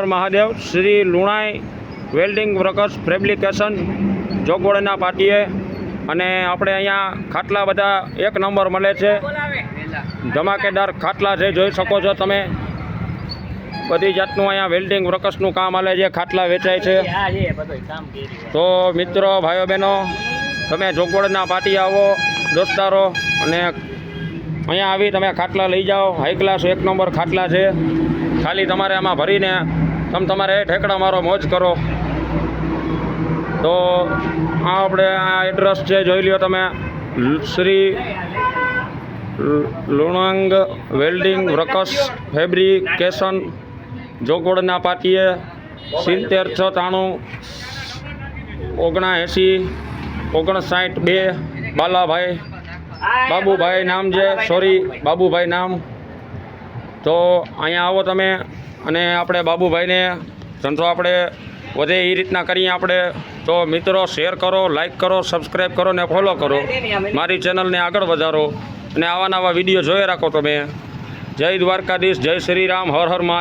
હર Mahadev. Shri Lunai welding workers fabrication જોગવડના પાટીએ. અને આપણે અહીંયા ખાટલા બધા એક નંબર મળે છે, ધમાકેદાર ખાટલા છે, જોઈ શકો છો તમે. બધી જાતનું અહીંયા વેલ્ડિંગ વર્કર્સનું કામ હાલે છે, ખાટલા વેચાય છે. તો મિત્રો, ભાઈઓ બહેનો, તમે જોગવડના પાટી આવો દોસ્તારો, અને અહીંયા આવી તમે ખાટલા લઈ જાઓ. હાઈ ક્લાસ એક નંબર ખાટલા છે. ખાલી તમારે આમાં ભરીને તમારે ઠેકડા મારો, મોજ કરો. તો આ આપણે આ એડ્રેસ છે, જોઈ લ્યો તમે. Shri Lunang welding workers fabrication જોગવડના પાટીએ. 7693795952 બાલાભાઈ બાબુભાઈ નામ છે, બાબુભાઈ નામ. તો અહીંયા આવો તમે, અને આપણે બાબુભાઈને ધંધો આપણે વધે એ રીતના કરીએ આપણે. તો મિત્રો, શેર કરો, લાઈક કરો, સબસ્ક્રાઈબ કરો ને ફોલો કરો. મારી ચેનલને આગળ વધારો અને આવા નવા વિડીયો જોઈ રાખો તમે. જય દ્વારકાધીશ, જય શ્રી રામ, હર હર મહાદેવ.